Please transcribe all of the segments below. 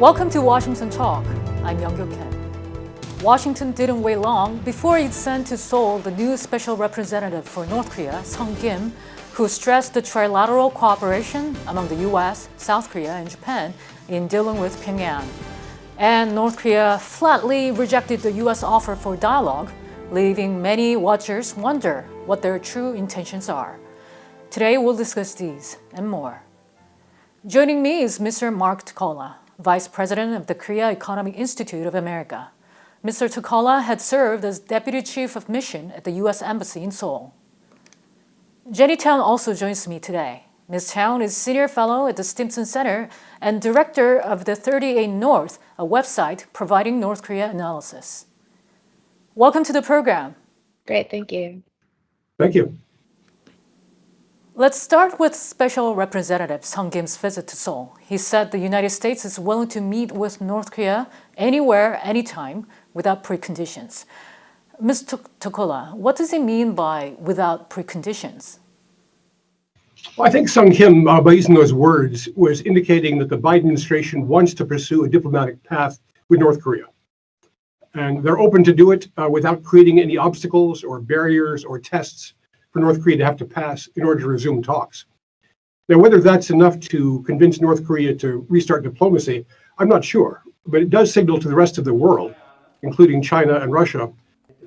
Welcome to Washington Talk. I'm Young-Kyo Kim. Washington didn't wait long before it sent to Seoul the new special representative for North Korea, Sung Kim, who stressed the trilateral cooperation among the U.S., South Korea, and Japan in dealing with Pyongyang. And North Korea flatly rejected the U.S. offer for dialogue, leaving many watchers wonder what their true intentions are. Today we'll discuss these and more. Joining me is Mr. Mark Tokola, Vice President of the Korea Economic Institute of America. Mr. Tokola had served as Deputy Chief of Mission at the U.S. Embassy in Seoul. Jenny Town also joins me today. Ms. Town is Senior Fellow at the Stimson Center and Director of the 38 North, a website providing North Korea analysis. Welcome to the program. Great, thank you. Thank you. Let's start with Special Representative Sung Kim's visit to Seoul. He said the United States is willing to meet with North Korea anywhere, anytime, without preconditions. Ms. Tokola, what does he mean by without preconditions? Well, I think Sung Kim, by using those words, was indicating that the Biden administration wants to pursue a diplomatic path with North Korea. And they're open to do it without creating any obstacles or barriers or tests for North Korea to have to pass in order to resume talks. Now, whether that's enough to convince North Korea to restart diplomacy, I'm not sure. But it does signal to the rest of the world, including China and Russia,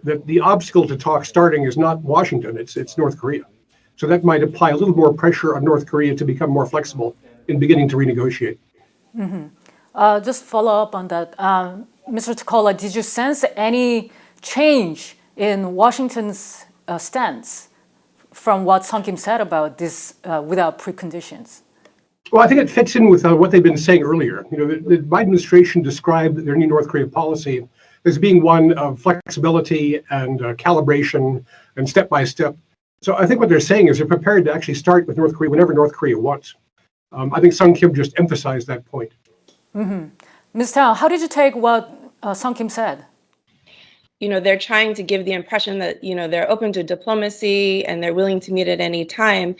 that the obstacle to talks starting is not Washington, it's North Korea. So that might apply a little more pressure on North Korea to become more flexible in beginning to renegotiate. Just follow up on that. Mr. Tokola, did you sense any change in Washington's stance from what Sung Kim said about this without preconditions? Well, I think it fits in with what they've been saying earlier. You know, the Biden administration described their new North Korea policy as being one of flexibility and calibration and step-by-step. So I think what they're saying is they're prepared to actually start with North Korea whenever North Korea wants. I think Sung Kim just emphasized that point. Ms. Tao, how did you take what Sung Kim said? You know, they're trying to give the impression that, you know, they're open to diplomacy and they're willing to meet at any time.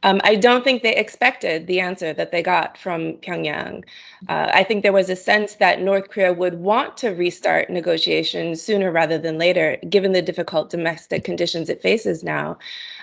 I don't think they expected the answer that they got from Pyongyang. I think there was a sense that North Korea would want to restart negotiations sooner rather than later, given the difficult domestic conditions it faces now.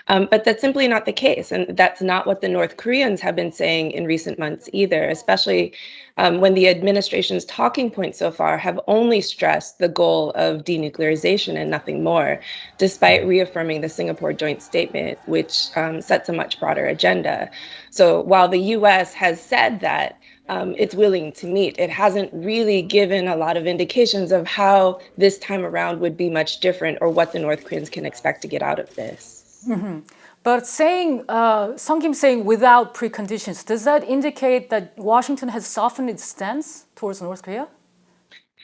But that's simply not the case. And that's not what the North Koreans have been saying in recent months either, especially when the administration's talking points so far have only stressed the goal of denuclearization and nothing more, despite reaffirming the Singapore joint statement, which sets a much broader agenda. So while the U.S. has said that it's willing to meet, it hasn't really given a lot of indications of how this time around would be much different or what the North Koreans can expect to get out of this. But saying, Sung Kim saying without preconditions, does that indicate that Washington has softened its stance towards North Korea?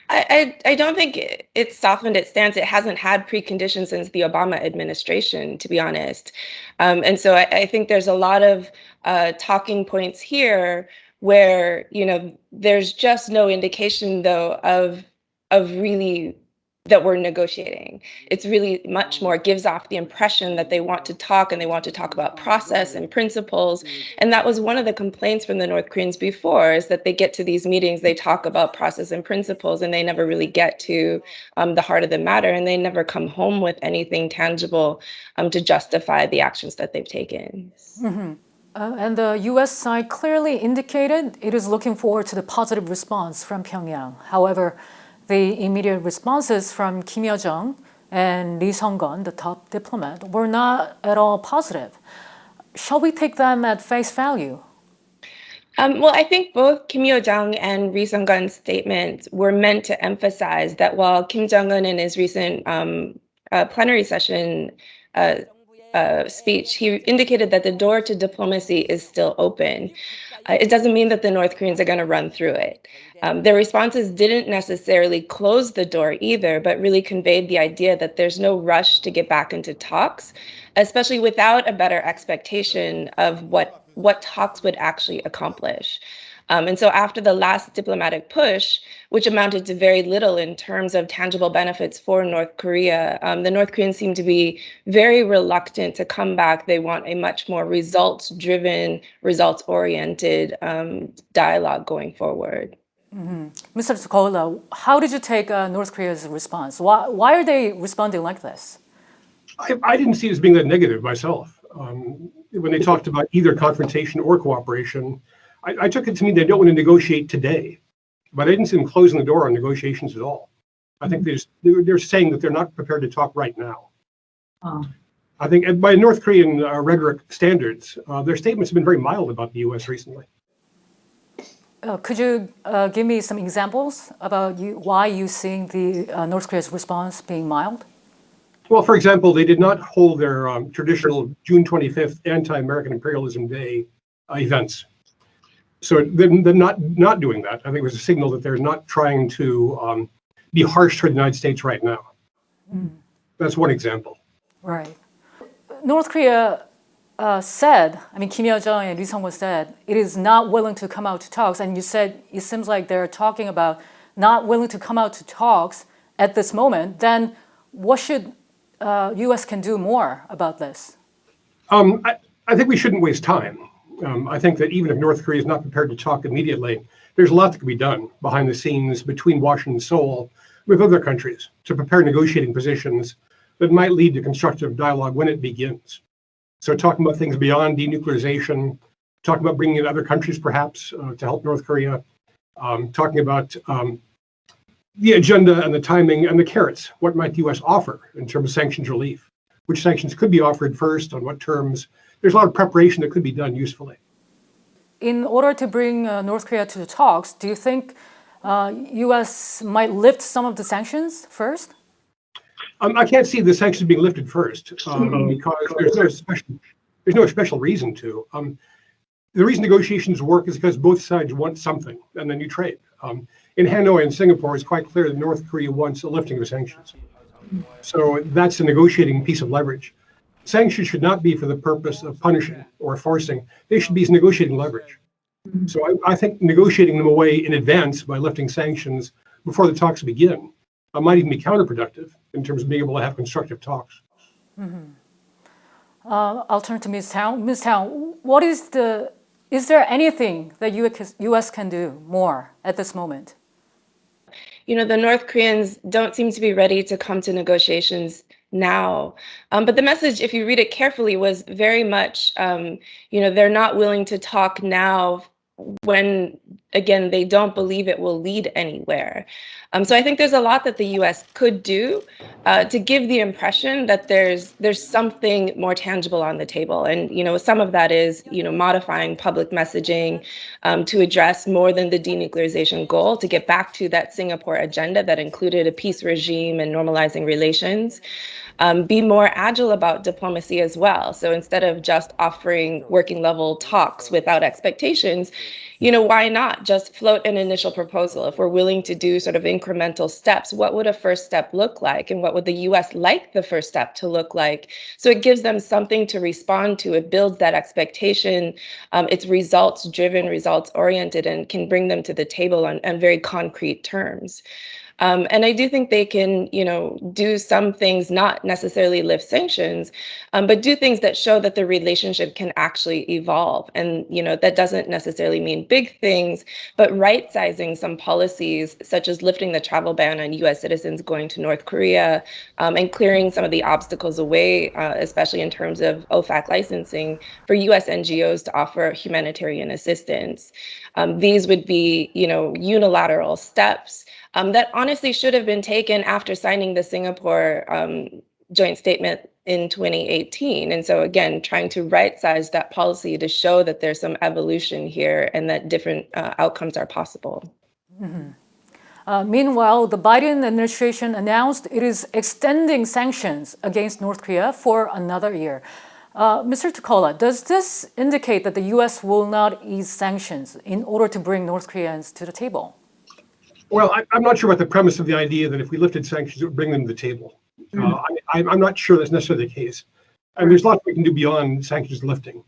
I don't think it's softened its stance. It hasn't had preconditions since the Obama administration, to be honest. And so I think there's a lot of talking points here where, you know, there's just no indication, though, of really that we're negotiating. It's really much more gives off the impression that they want to talk and they want to talk about process and principles. And that was one of the complaints from the North Koreans before, is that they get to these meetings, they talk about process and principles, and they never really get to the heart of the matter, and they never come home with anything tangible to justify the actions that they've taken. And the U.S. side clearly indicated it is looking forward to the positive response from Pyongyang. However, the immediate responses from Kim Yo-jong and Lee Sung-gun, the top diplomat, were not at all positive. Shall we take them at face value? Well, I think both Kim Yo-jong and Lee Sung-gun's statements were meant to emphasize that while Kim Jong-un in his recent plenary session speech, he indicated that the door to diplomacy is still open. It doesn't mean that the North Koreans are going to run through it. Their responses didn't necessarily close the door either, but really conveyed the idea that there's no rush to get back into talks, especially without a better expectation of what talks would actually accomplish. And so after the last diplomatic push, which amounted to very little in terms of tangible benefits for North Korea, the North Koreans seem to be very reluctant to come back. They want a much more results-driven, results-oriented dialogue going forward. Mr. Tokola, how did you take North Korea's response? Why are they responding like this? I didn't see it as being that negative myself. When they talked about either confrontation or cooperation, I took it to mean they don't want to negotiate today. But I didn't see them closing the door on negotiations at all. I think they're saying that they're not prepared to talk right now. I think by North Korean rhetoric standards, their statements have been very mild about the U.S. recently. Could you give me some examples about why you seeing the North Korea's response being mild? Well, for example, they did not hold their traditional June 25th anti-American imperialism day events. So them not doing that, I think, was a signal that they're not trying to be harsh toward the United States right now. That's one example. Right. North Korea said, Kim Yo-jong and Lee Sung-won said, it is not willing to come out to talks. And you said it seems like they're talking about not willing to come out to talks at this moment. Then what should U.S. can do more about this? I think we shouldn't waste time. I think that even if North Korea is not prepared to talk immediately, there's a lot that can be done behind the scenes between Washington and Seoul with other countries to prepare negotiating positions that might lead to constructive dialogue when it begins. So talking about things beyond denuclearization, talking about bringing in other countries perhaps to help North Korea, talking about the agenda and the timing and the carrots. What might the U.S. offer in terms of sanctions relief? Which sanctions could be offered first, on what terms? There's a lot of preparation that could be done usefully. In order to bring North Korea to the talks, do you think U.S. might lift some of the sanctions first? I can't see the sanctions being lifted first because there's no special reason to. The reason negotiations work is because both sides want something, and then you trade. In Hanoi and Singapore, it's quite clear that North Korea wants a lifting of sanctions. So that's a negotiating piece of leverage. Sanctions should not be for the purpose of punishing or forcing. They should be negotiating leverage. So I think negotiating them away in advance by lifting sanctions before the talks begin might even be counterproductive in terms of being able to have constructive talks. I'll turn to Ms. Town. Ms. Town, is there anything that U.S. can do more at this moment? The North Koreans don't seem to be ready to come to negotiations now. But the message, if you read it carefully, was very much, they're not willing to talk now when, again, they don't believe it will lead anywhere. So I think there's a lot that the U.S. could do to give the impression that there's something more tangible on the table. And, some of that is, modifying public messaging to address more than the denuclearization goal, to get back to that Singapore agenda that included a peace regime and normalizing relations. Be more agile about diplomacy as well. So instead of just offering working level talks without expectations, why not just float an initial proposal? If we're willing to do sort of incremental steps, what would a first step look like? And what would the U.S. like the first step to look like? So it gives them something to respond to. It builds that expectation. It's results driven, results oriented, and can bring them to the table on very concrete terms. And I do think they can, do some things, not necessarily lift sanctions, but do things that show that the relationship can actually evolve. And, that doesn't necessarily mean big things, but right-sizing some policies, such as lifting the travel ban on U.S. citizens going to North Korea, and clearing some of the obstacles away, especially in terms of OFAC licensing, for U.S. NGOs to offer humanitarian assistance. These would be, unilateral steps that honestly should have been taken after signing the Singapore joint statement in 2018. And so again, trying to right-size that policy to show that there's some evolution here and that different outcomes are possible. Meanwhile, the Biden administration announced it is extending sanctions against North Korea for another year. Mr. Tokola, does this indicate that the U.S. will not ease sanctions in order to bring North Koreans to the table? Well, I'm not sure about the premise of the idea that if we lifted sanctions, it would bring them to the table. I'm not sure that's necessarily the case. And there's lots we can do beyond sanctions lifting.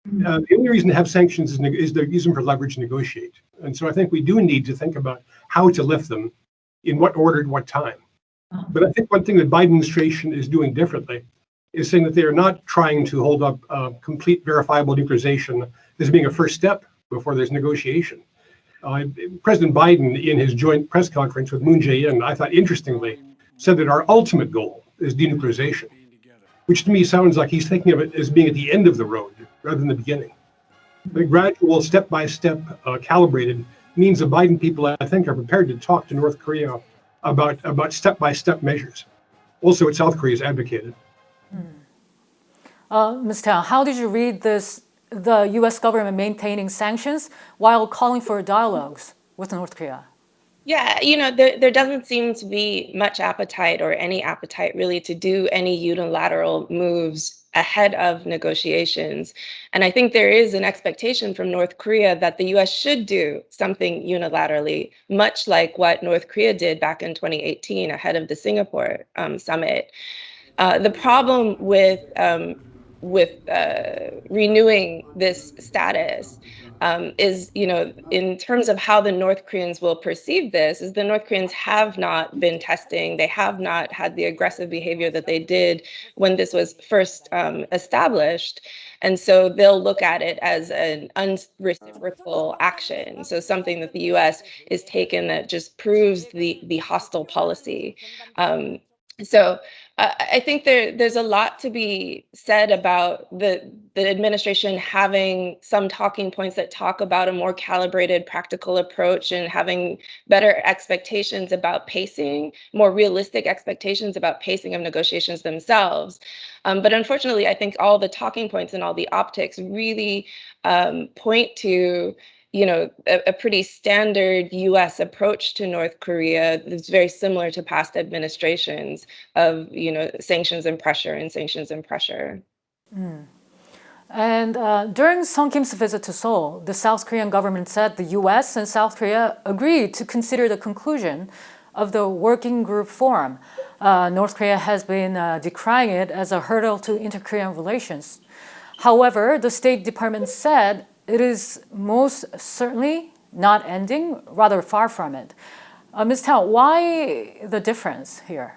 The only reason to have sanctions is to use them for leverage to negotiate. And so I think we do need to think about how to lift them, in what order, at what time. But I think one thing that Biden administration is doing differently is saying that they are not trying to hold up complete verifiable nuclearization as being a first step before there's negotiation. President Biden, in his joint press conference with Moon Jae-in, I thought interestingly, said that our ultimate goal is denuclearization, which to me sounds like he's thinking of it as being at the end of the road rather than the beginning. The gradual, step-by-step, calibrated means the Biden people, I think, are prepared to talk to North Korea about step-by-step measures. Also, what South Korea has advocated. Ms. Tao, how did you read this, the U.S. government maintaining sanctions while calling for dialogues with North Korea? Yeah, there doesn't seem to be much appetite or any appetite really to do any unilateral moves ahead of negotiations. And I think there is an expectation from North Korea that the US should do something unilaterally, much like what North Korea did back in 2018 ahead of the Singapore summit. The problem with renewing this status is, in terms of how the North Koreans will perceive this, is the North Koreans have not been testing. They have not had the aggressive behavior that they did when this was first established. And so they'll look at it as an unreciprocal action. So something that the US is taken that just proves the hostile policy. So I think there's a lot to be said about the administration having some talking points that talk about a more calibrated, practical approach and having better expectations about pacing, more realistic expectations about pacing of negotiations themselves. But unfortunately, I think all the talking points and all the optics really point to a pretty standard U.S. approach to North Korea that's very similar to past administrations of, sanctions and pressure and sanctions and pressure. And during Sung Kim's visit to Seoul, the South Korean government said the U.S. and South Korea agreed to consider the conclusion of the working group forum. North Korea has been decrying it as a hurdle to inter-Korean relations. However, the State Department said it is most certainly not ending, rather far from it. Ms. Tao, why the difference here?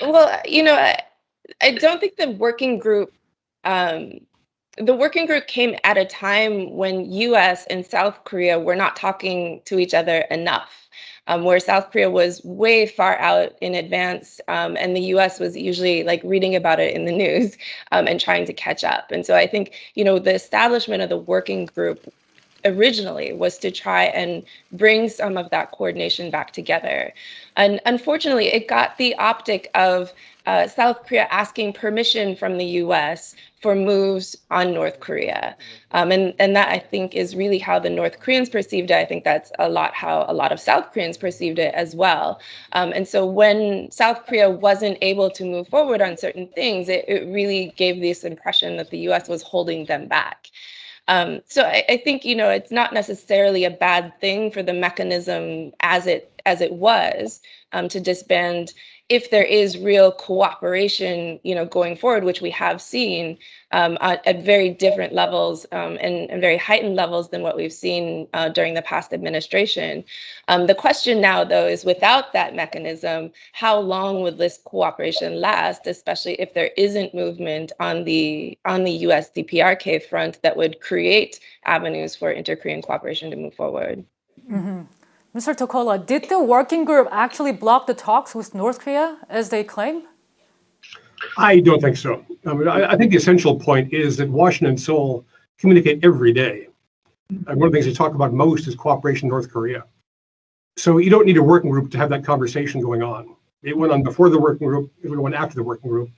Well, I don't think the working group came at a time when US and South Korea were not talking to each other enough. Where South Korea was way far out in advance, and the US was usually like reading about it in the news and trying to catch up. And so I think, the establishment of the working group originally was to try and bring some of that coordination back together. And unfortunately, it got the optic of South Korea asking permission from the US for moves on North Korea. And that, I think, is really how the North Koreans perceived it. I think that's a lot how a lot of South Koreans perceived it as well. And so when South Korea wasn't able to move forward on certain things, it really gave this impression that the US was holding them back. So I think, it's not necessarily a bad thing for the mechanism as it was to disband if there is real cooperation, going forward, which we have seen at very different levels and very heightened levels than what we've seen during the past administration. The question now, though, is without that mechanism, how long would this cooperation last, especially if there isn't movement on the US DPRK front that would create avenues for inter-Korean cooperation to move forward? Mm-hmm. Mr. Tokola, did the working group actually block the talks with North Korea, as they claim? I don't think so. I think the essential point is that Washington and Seoul communicate every day. And one of the things they talk about most is cooperation with North Korea. So you don't need a working group to have that conversation going on. It went on before the working group, it went on after the working group.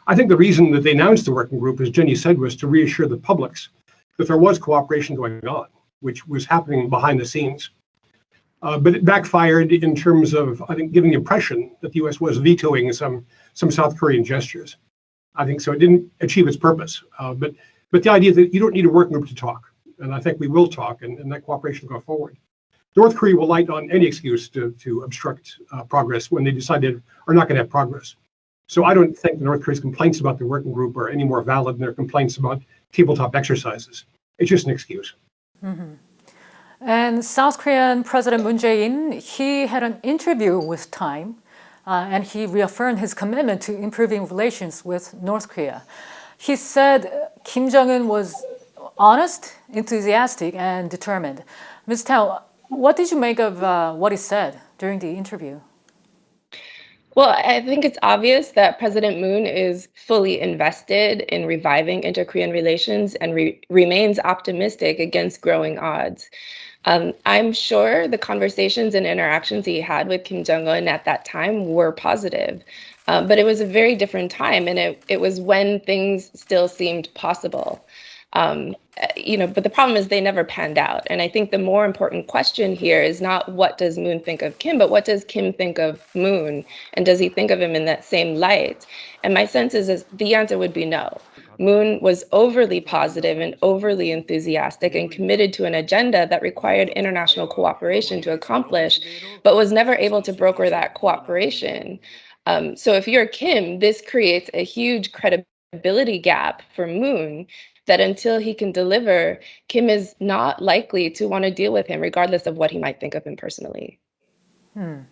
I think the reason that they announced the working group, as Jenny said, was to reassure the publics that there was cooperation going on, which was happening behind the scenes. But it backfired in terms of, I think, giving the impression that the U.S. was vetoing some South Korean gestures. I think so. It didn't achieve its purpose. But the idea that you don't need a working group to talk, and I think we will talk, and that cooperation will go forward. North Korea will light on any excuse to obstruct progress when they decide they are not going to have progress. So I don't think North Korea's complaints about the working group are any more valid than their complaints about tabletop exercises. It's just an excuse. Mm-hmm. And South Korean President Moon Jae-in, he had an interview with Time, and he reaffirmed his commitment to improving relations with North Korea. He said Kim Jong-un was honest, enthusiastic, and determined. Ms. Tao, what did you make of what he said during the interview? Well, I think it's obvious that President Moon is fully invested in reviving inter-Korean relations and remains optimistic against growing odds. I'm sure the conversations and interactions he had with Kim Jong-un at that time were positive, but it was a very different time, and it was when things still seemed possible. But the problem is they never panned out. And I think the more important question here is not what does Moon think of Kim, but what does Kim think of Moon? And does he think of him in that same light? And my sense is the answer would be no. Moon was overly positive and overly enthusiastic and committed to an agenda that required international cooperation to accomplish, but was never able to broker that cooperation. So if you're Kim, this creates a huge credibility gap for Moon that until he can deliver, Kim is not likely to want to deal with him, regardless of what he might think of him personally. Mr.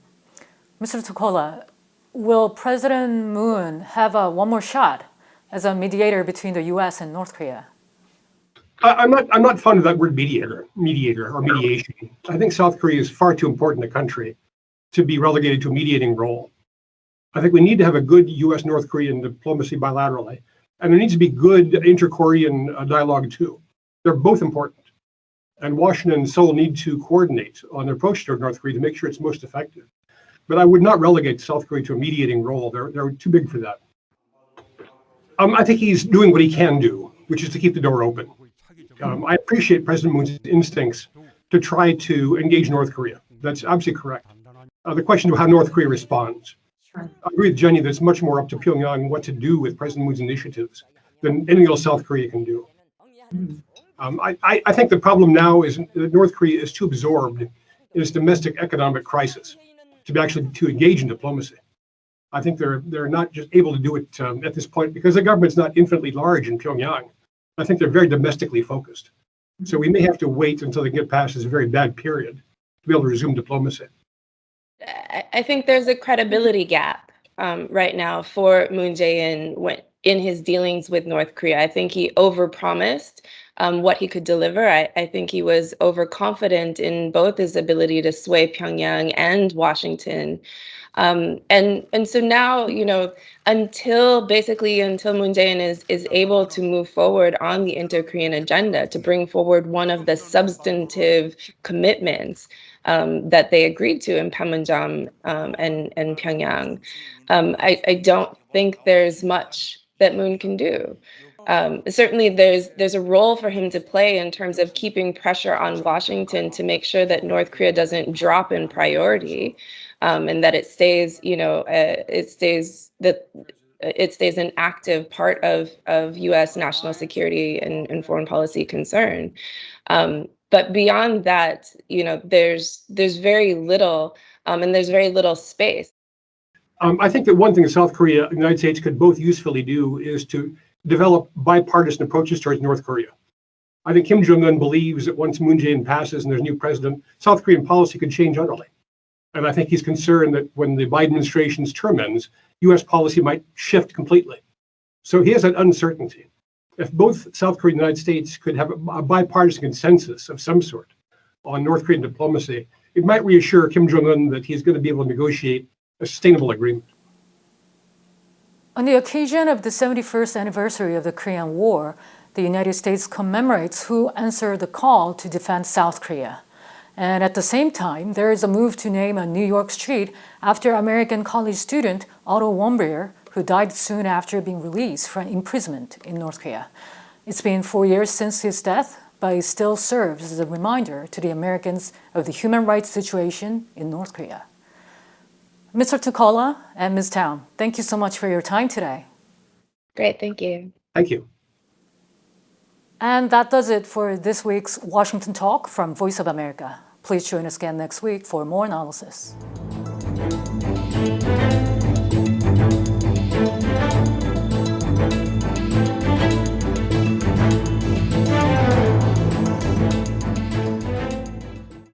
Tokola, will President Moon have one more shot as a mediator between the U.S. and North Korea? I'm not fond of that word mediator or mediation. I think South Korea is far too important a country to be relegated to a mediating role. I think we need to have a good U.S.-North Korean diplomacy bilaterally. And there needs to be good inter-Korean dialogue too. They're both important. And Washington and Seoul need to coordinate on their approach toward North Korea to make sure it's most effective. But I would not relegate South Korea to a mediating role. They're too big for that. I think he's doing what he can do, which is to keep the door open. I appreciate President Moon's instincts to try to engage North Korea. That's absolutely correct. The question of how North Korea responds. I agree with Jenny that it's much more up to Pyongyang what to do with President Moon's initiatives than anything else South Korea can do. I think the problem now is that North Korea is too absorbed in its domestic economic crisis to engage in diplomacy. I think they're not just able to do it at this point because the government's not infinitely large in Pyongyang. I think they're very domestically focused. So we may have to wait until they get past this very bad period to be able to resume diplomacy. I think there's a credibility gap right now for Moon Jae-in in his dealings with North Korea. I think he overpromised what he could deliver. I think he was overconfident in both his ability to sway Pyongyang and Washington. And so now, until Moon Jae-in is able to move forward on the inter-Korean agenda to bring forward one of the substantive commitments that they agreed to in Panmunjom and Pyongyang, I don't think there's much that Moon can do. Certainly, there's a role for him to play in terms of keeping pressure on Washington to make sure that North Korea doesn't drop in priority, and that it stays an active part of U.S. national security and foreign policy concern. But beyond that, there's very little, and there's very little space. I think that one thing South Korea and the United States could both usefully do is to develop bipartisan approaches towards North Korea. I think Kim Jong-un believes that once Moon Jae-in passes and there's a new president, South Korean policy could change utterly. And I think he's concerned that when the Biden administration's term ends, U.S. policy might shift completely. So he has that uncertainty. If both South Korea and the United States could have a bipartisan consensus of some sort on North Korean diplomacy, it might reassure Kim Jong-un that he's going to be able to negotiate a sustainable agreement. On the occasion of the 71st anniversary of the Korean War, the United States commemorates who answered the call to defend South Korea. And at the same time, there is a move to name a New York street after American college student Otto Warmbier, who died soon after being released from imprisonment in North Korea. It's been 4 years since his death, but it still serves as a reminder to the Americans of the human rights situation in North Korea. Mr. Tokola and Ms. Town, thank you so much for your time today. Great, thank you. Thank you. And that does it for this week's Washington Talk from Voice of America. Please join us again next week for more analysis.